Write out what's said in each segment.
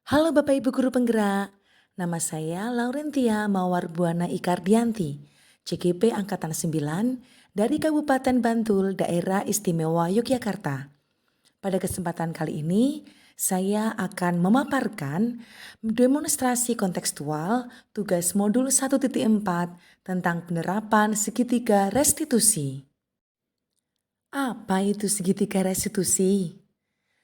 Halo Bapak Ibu Guru Penggerak, nama saya Laurentia Mawarbuana Ikardianti, CGP Angkatan 9 dari Kabupaten Bantul, Daerah Istimewa Yogyakarta. Pada kesempatan kali ini, saya akan memaparkan demonstrasi kontekstual tugas modul 1.4 tentang penerapan segitiga restitusi. Apa itu segitiga restitusi?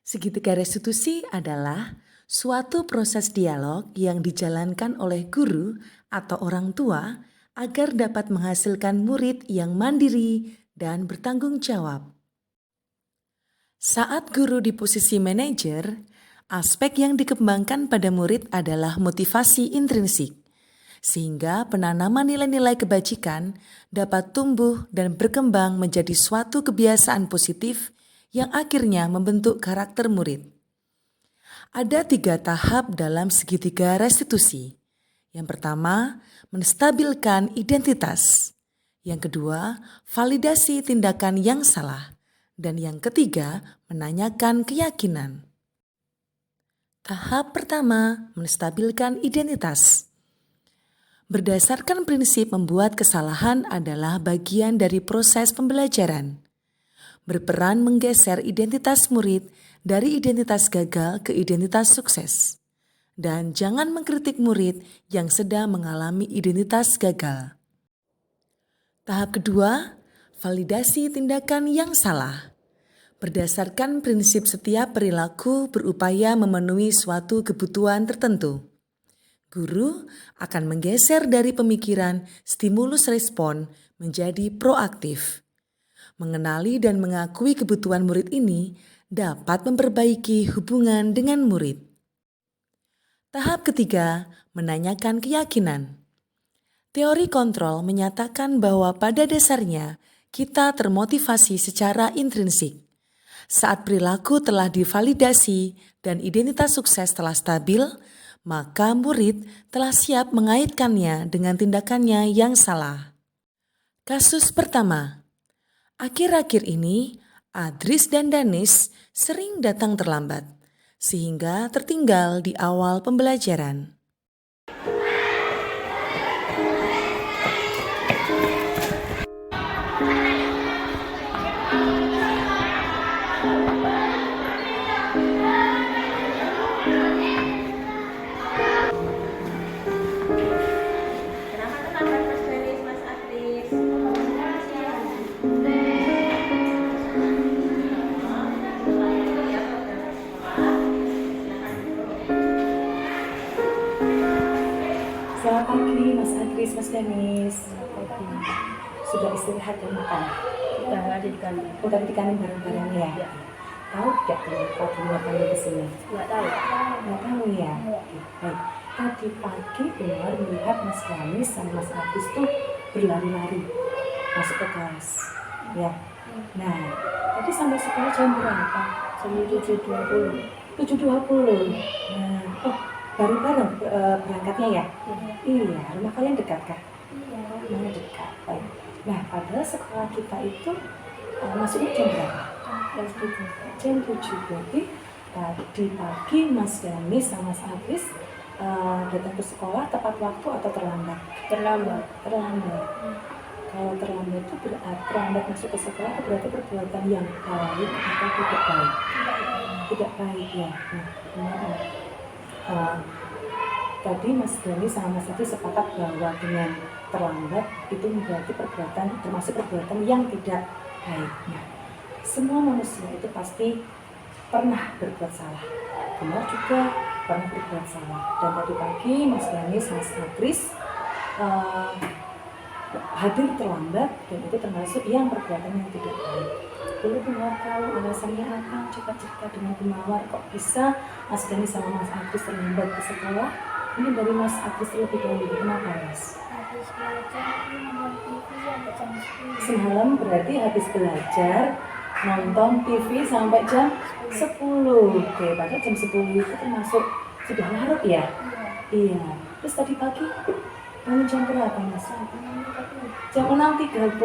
Segitiga restitusi adalah suatu proses dialog yang dijalankan oleh guru atau orang tua agar dapat menghasilkan murid yang mandiri dan bertanggung jawab. Saat guru di posisi manajer, aspek yang dikembangkan pada murid adalah motivasi intrinsik, sehingga penanaman nilai-nilai kebajikan dapat tumbuh dan berkembang menjadi suatu kebiasaan positif yang akhirnya membentuk karakter murid. Ada 3 tahap dalam segitiga restitusi. Yang pertama, menstabilkan identitas. Yang kedua, validasi tindakan yang salah. Dan yang ketiga, menanyakan keyakinan. Tahap pertama, menstabilkan identitas. Berdasarkan prinsip membuat kesalahan adalah bagian dari proses pembelajaran. Berperan menggeser identitas murid dari identitas gagal ke identitas sukses. Dan jangan mengkritik murid yang sedang mengalami identitas gagal. Tahap kedua, validasi tindakan yang salah. Berdasarkan prinsip setiap perilaku berupaya memenuhi suatu kebutuhan tertentu. Guru akan menggeser dari pemikiran stimulus respon menjadi proaktif. Mengenali dan mengakui kebutuhan murid ini dapat memperbaiki hubungan dengan murid. Tahap ketiga, menanyakan keyakinan. Teori kontrol menyatakan bahwa pada dasarnya kita termotivasi secara intrinsik. Saat perilaku telah divalidasi dan identitas sukses telah stabil, maka murid telah siap mengaitkannya dengan tindakannya yang salah. Kasus pertama. Akhir-akhir ini, Adris dan Danis sering datang terlambat, sehingga tertinggal di awal pembelajaran. Kenapa terlambat Mas Danis, Mas Adris? Selamat pagi Mas Adris, Mas Danis. Sudah istirahat dan makan? Sudah ada di kantor. Oh, tadi dikanin bareng-bareng ya? Iya. Tahu tidak kenapa dimakan di sini? Nggak tahu. Nggak tahu ya? Baik. Tadi pagi Umar melihat Mas Danis sama Mas Adris tuh berlari-lari masuk ke kelas. Ya. Nah, tadi sampai sekolah jam berapa? Jam 7.20. 7.20. Nah, oh, bareng-bareng berangkatnya ya? Iya, rumah kalian dekat kah? Iya. Rumahnya dekat. Baik. Nah, padahal sekolah kita itu masuknya jam berapa? Jam 7. Jam 7. Berarti tadi pagi Mas Danis sama Mas Adris datang ke sekolah tepat waktu atau terlambat? Terlambat. Terlambat. Kalau terlambat itu terlambat masuk ke sekolah itu berarti perbuatan yang baik atau tidak baik? Tidak baik ya. Nah, gimana? Tadi Mas Danis sama Mas Adris sepakat bahwa dengan terlambat itu berarti perbuatan termasuk perbuatan yang tidak baik. Nah, semua manusia itu pasti pernah berbuat salah. Benar juga pernah berbuat salah. Dan tadi pagi Mas Danis, Mas Adris hadir terlambat dan itu termasuk yang perbuatan yang tidak baik. Boleh Bunga tahu alasannya apa? Coba cerita dengan Bunawar kok bisa Mas Danis sama Mas Adris terlambat ke sekolah? Ini dari Mas Adris terlebih dahulu. Kenapa Mas? Habis belajar nonton TV sampai jam 10. Semalam berarti habis belajar nonton TV sampai jam 10. Oke, padahal jam 10 itu termasuk sudah larut ya? Iya. Terus tadi pagi bangun jam berapa Mas? Jam 6.30.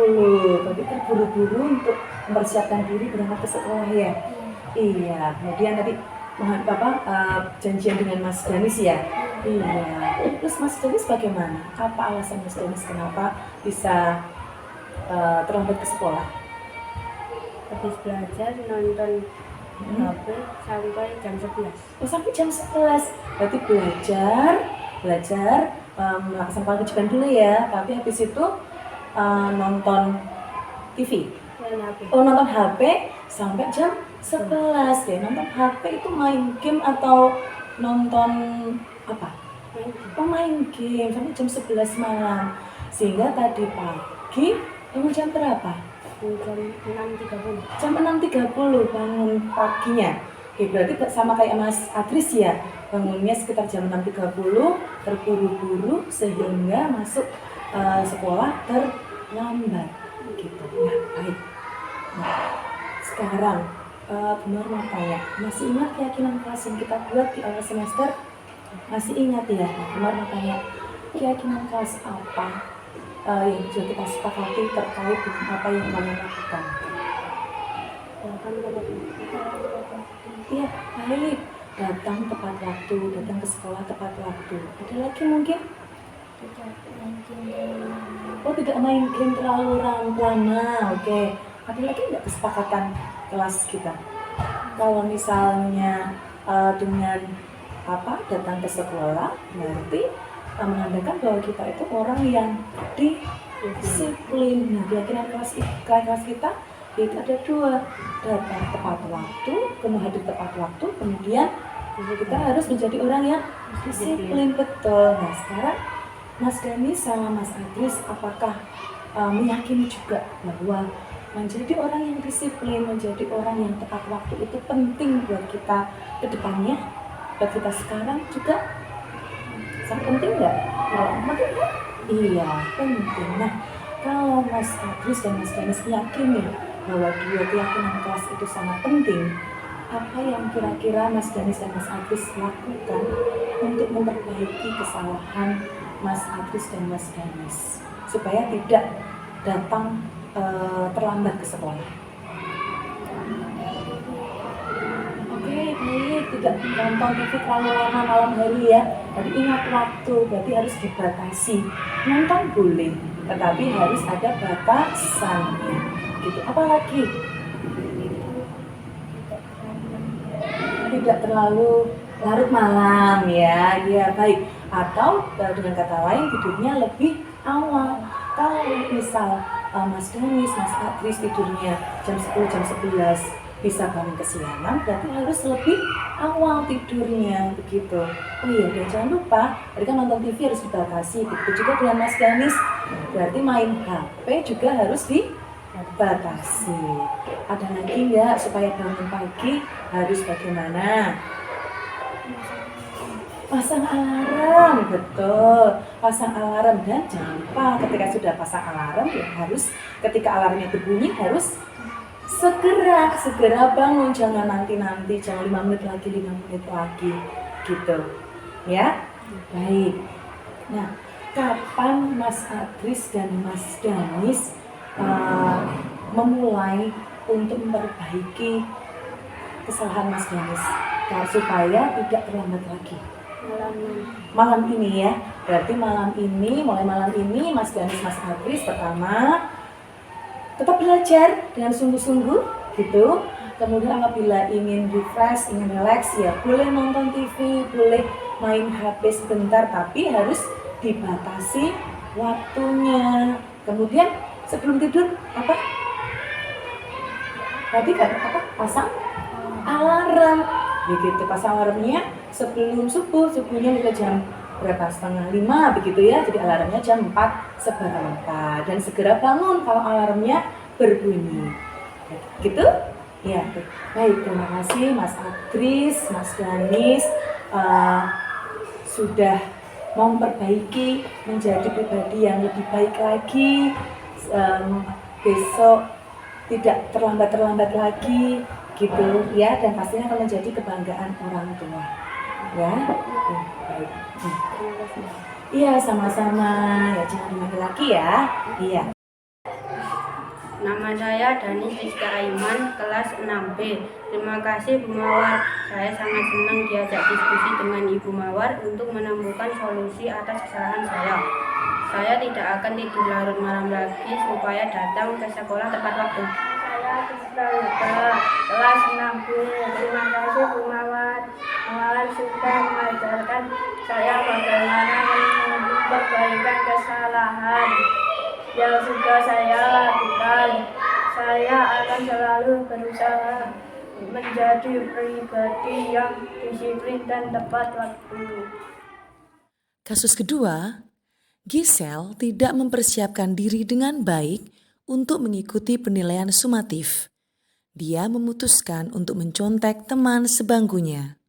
Berarti terburu-buru untuk mempersiapkan diri berangkat ke sekolah ya? Iya. Kemudian tadi janjian dengan Mas Danis ya? Iya. Terus Mas Danis bagaimana? Apa alasan Mas Danis kenapa bisa terlambat ke sekolah? Habis belajar nonton HP sampai jam 11. Oh, sampai jam 11. Berarti belajar melaksanakan kewajiban dulu ya. Tapi habis itu nonton TV. Oh, nonton HP sampai jam 11 ya. Nonton HP itu main game atau nonton apa? Oh, main game sampai jam 11 malam. Sehingga tadi pagi bangun jam berapa? Jam 6.30. Jam 6.30 bangun paginya. Oke, berarti sama kayak Mas Adris ya. Bangunnya sekitar jam 6.30, terburu-buru sehingga masuk sekolah terlambat gitu. Nah, baik. Nah, sekarang Gemar mau tanya, masih ingat keyakinan kelas yang kita buat di awal semester? Masih ingat ya? Nah, Gemar mau tanya, keyakinan kelas apa yang sudah kita sepakati terkait dengan apa yang kalian lakukan? Iya, baik. Datang tepat waktu, datang ke sekolah tepat waktu. Ada lagi mungkin? Oh, tidak main game terlalu lama. Oke. Ada lagi nggak kesepakatan kelas kita? Kalau misalnya dengan datang ke sekolah, berarti menandakan bahwa kita itu orang yang disiplin. Nah, keyakinan kelas kita itu ada dua, datang tepat waktu, kemudian hadir tepat waktu, kemudian kita harus menjadi orang yang disiplin, betul. Nah, sekarang Mas Danis sama Mas Adris, apakah meyakini juga bahwa menjadi orang yang disiplin, menjadi orang yang tepat waktu itu penting buat kita ke depannya, buat kita sekarang juga sangat penting nggak? Penting nggak? Iya, penting. Nah, kalau Mas Adris dan Mas Danis meyakini bahwa dua keyakinan kelas itu sangat penting, apa yang kira-kira Mas Danis dan Mas Adris lakukan untuk memperbaiki kesalahan Mas Adris dan Mas Danis supaya tidak datang terlambat ke sekolah? Oke, baik, tidak nonton TV terlalu lama malam hari ya. Jadi ingat waktu, berarti harus dibatasi. Nonton boleh, tetapi harus ada batasannya. Gitu. Apalagi tidak terlalu larut malam ya, baik. Atau dengan kata lain tidurnya lebih awal. Kalau misal Mas Danis, Mas Adris tidurnya jam 10, jam 11 bisa bangun kesiangan, berarti harus lebih awal tidurnya begitu. Oh iya, dan jangan lupa, tadi kan nonton TV harus dibatasi. Begitu juga dengan Mas Danis, berarti main HP juga harus dibatasi. Ada lagi nggak supaya bangun pagi harus bagaimana? Pasang alarm, betul. Pasang alarm, dan jangan lupa ketika sudah pasang alarm ya harus ketika alarmnya berbunyi harus segera bangun, jangan nanti, jangan 5 menit lagi gitu. Ya? Baik. Nah, kapan Mas Adris dan Mas Danis memulai untuk memperbaiki kesalahan Mas Danis supaya tidak terlambat lagi? Malam ini ya, berarti mulai malam ini Mas Danis, Mas Adris pertama tetap belajar dengan sungguh-sungguh gitu. Kemudian apabila ingin refresh, ingin relax ya boleh nonton TV, boleh main HP sebentar, tapi harus dibatasi waktunya. Kemudian sebelum tidur tadi pasang alarm begitu. Pasang alarmnya sebelum subuhnya juga jam berapa, 4:30 begitu ya, jadi alarmnya jam 4:15 dan segera bangun kalau alarmnya berbunyi gitu ya. Baik, terima kasih Mas Adris, Mas Danis sudah memperbaiki menjadi pribadi yang lebih baik lagi, besok tidak terlambat lagi gitu ya, dan pastinya akan menjadi kebanggaan orang tua ya. Baik. Iya, sama-sama ya, jangan dipanggil lagi ya. Iya. Nama saya Dani Rizka Aiman, kelas 6B. Terima kasih Bu Mawar. Saya sangat senang diajak diskusi dengan Ibu Mawar untuk menemukan solusi atas kesalahan saya. Saya tidak akan tidur larut malam lagi supaya datang ke sekolah tepat waktu. Saya Rizka Yuda, kelas 6B. Terima kasih Bu Mawar. Mawar sudah mengajarkan saya bagaimana menyembuhkan perbaikan kesalahan yang sudah saya lakukan. Saya akan selalu berusaha menjadi pribadi yang disiplin dan tepat waktu. Kasus kedua, Giselle tidak mempersiapkan diri dengan baik untuk mengikuti penilaian sumatif. Dia memutuskan untuk mencontek teman sebangkunya.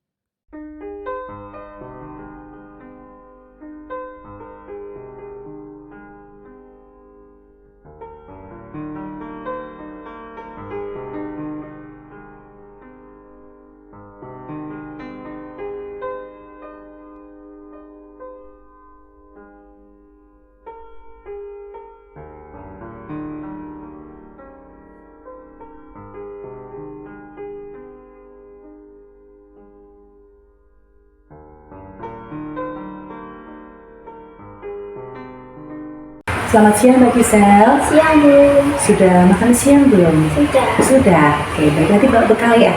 Selamat siang Mbak Giselle. Siang Bu. Sudah makan siang belum? Sudah. Sudah. Oke, baik, nanti bawa bekal ya?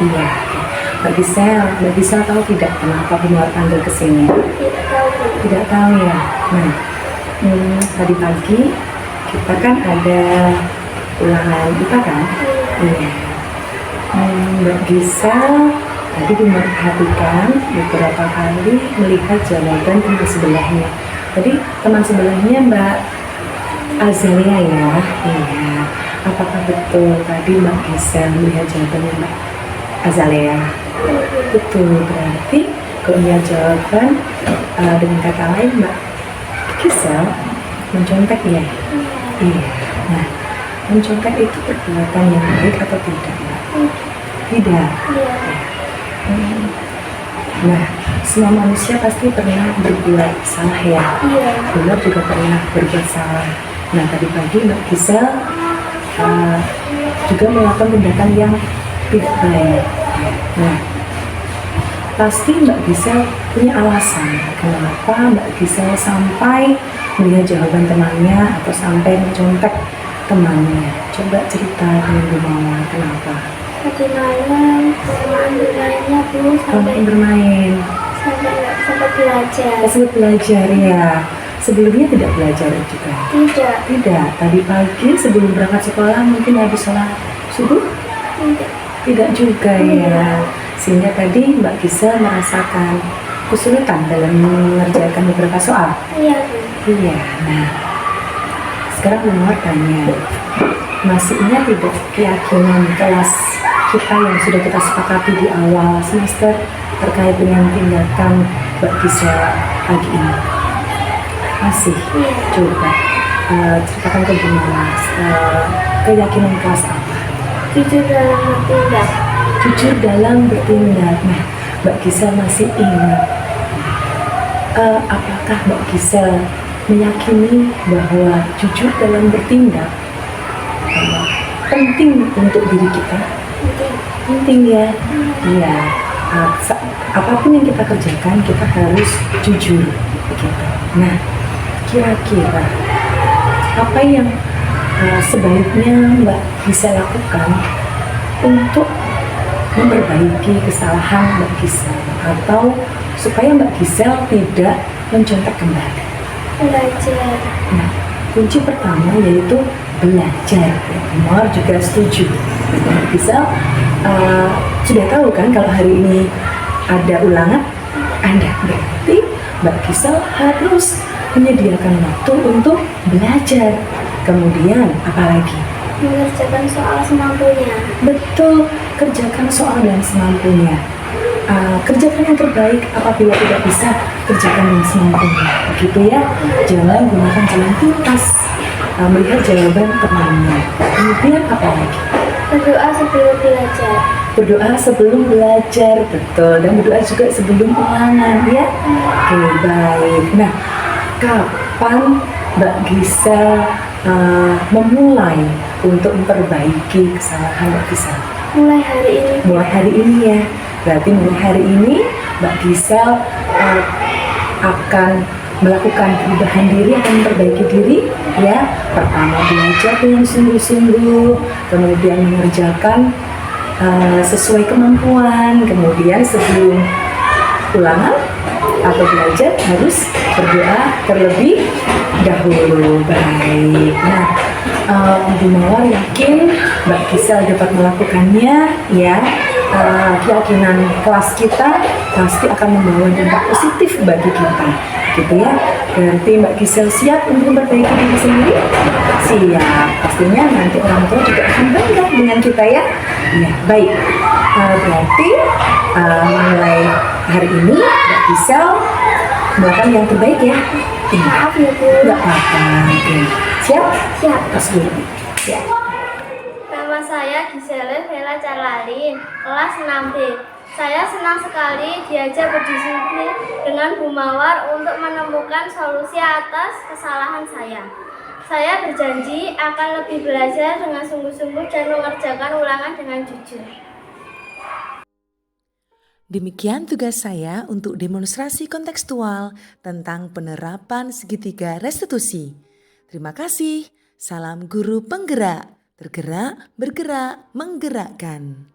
Iya. Mbak Giselle tahu tidak kenapa Bu Mawar panggil ke sini? Tidak tahu Bu. Tidak tahu ya. Nah, tadi pagi kita kan ada ulangan IPA kan? Iya. Mbak Giselle tadi memperhatikan beberapa kali melihat jawaban teman sebelahnya. Tadi teman sebelahnya Mbak Azalia ya? Iya. Apakah betul tadi Mbak Giselle melihat jawabannya Mbak Azalia? Betul, berarti kalau melihat jawaban dengan kata lain Mbak Giselle mencontek ya? Iya. Nah, mencontek itu perbuatan yang baik atau tidak Mbak? Tidak. Nah, semua manusia pasti pernah berbuat salah ya. Benar juga pernah berbuat salah. Nah, tadi pagi Mbak Giselle juga melakukan tindakan yang tidak baik. Nah, pasti Mbak Giselle punya alasan kenapa Mbak Giselle sampai melihat jawaban temannya atau sampai mencontek temannya. Coba cerita dengan Bu Mawar, kenapa? Tadi malam kelamaan bermainnya Bu, sampai bermain. nggak sempat belajar. Sempat belajar ya. Sebelumnya tidak belajar juga? Tidak. Tadi pagi sebelum berangkat sekolah mungkin habis sholat subuh? Tidak juga ya. Sehingga tadi Mbak Giselle merasakan kesulitan dalam mengerjakan beberapa soal. Iya Bu. Iya. Nah, sekarang Bu Mawar tanya, masih ingat tidak keyakinan kelas kita yang sudah kita sepakati di awal semester terkait dengan tindakan Mbak Giselle pagi ini? Masih? Coba ceritakan ke Bu Mawar, keyakinan kelas apa? Jujur dalam bertindak. Jujur dalam bertindak. Nah, Mbak Giselle masih ingat, apakah Mbak Giselle meyakini bahwa jujur dalam bertindak penting untuk diri kita? Penting ya. Iya. Apapun yang kita kerjakan kita harus jujur begitu. Nah, kira-kira apa yang sebaiknya Mbak Giselle lakukan untuk memperbaiki kesalahan Mbak Giselle atau supaya Mbak Giselle tidak mencontek kembali? Belajar. Nah, kunci pertama yaitu belajar. Mawar juga setuju. Mbak Giselle sudah tahu kan kalau hari ini ada ulangan? Ada. Berarti Mbak Giselle harus menyediakan waktu untuk belajar. Kemudian apalagi? Mengerjakan soal semampunya. Betul, kerjakan soal dengan semampunya. Kerjakan yang terbaik, apabila tidak bisa, kerjakan yang semampunya. Begitu ya, jangan gunakan jalan pintas, melihat jawaban temannya. Kemudian apa lagi? Berdoa sebelum belajar. Berdoa sebelum belajar, betul. Dan berdoa juga sebelum ulangan ya. Oke, baik. Nah, kapan Mbak Giselle memulai untuk memperbaiki kesalahan Mbak Gisel? Mulai hari ini. Mulai hari ini ya. Berarti mulai hari ini Mbak Gisel akan melakukan perubahan diri, akan memperbaiki diri ya. Pertama belajar dengan sungguh-sungguh, kemudian mengerjakan sesuai kemampuan, kemudian sebelum ulangan atau belajar harus berdoa terlebih dahulu. Baik. Nah, Bu Mawar yakin Mbak Gisel dapat melakukannya ya. Keyakinan kelas kita pasti akan membawa dampak positif bagi kita, gitu ya. Berarti Mbak Gisel siap untuk memperbaiki diri sendiri? Siap. Pastinya nanti orang tua juga akan bangga dengan kita ya. Ya, baik. Berarti mulai hari ini Mbak Gisel melakukan yang terbaik ya. Maaf ya Bu. Enggak apa-apa. Oke. Siap? Siap. Pas dulu. Siap. Nama saya Giselle Vela Carlalin, kelas 6B. Saya senang sekali diajak berdiskusi dengan Bu Mawar untuk menemukan solusi atas kesalahan saya. Saya berjanji akan lebih belajar dengan sungguh-sungguh dan mengerjakan ulangan dengan jujur. Demikian tugas saya untuk demonstrasi kontekstual tentang penerapan segitiga restitusi. Terima kasih. Salam guru penggerak. Tergerak, bergerak, menggerakkan.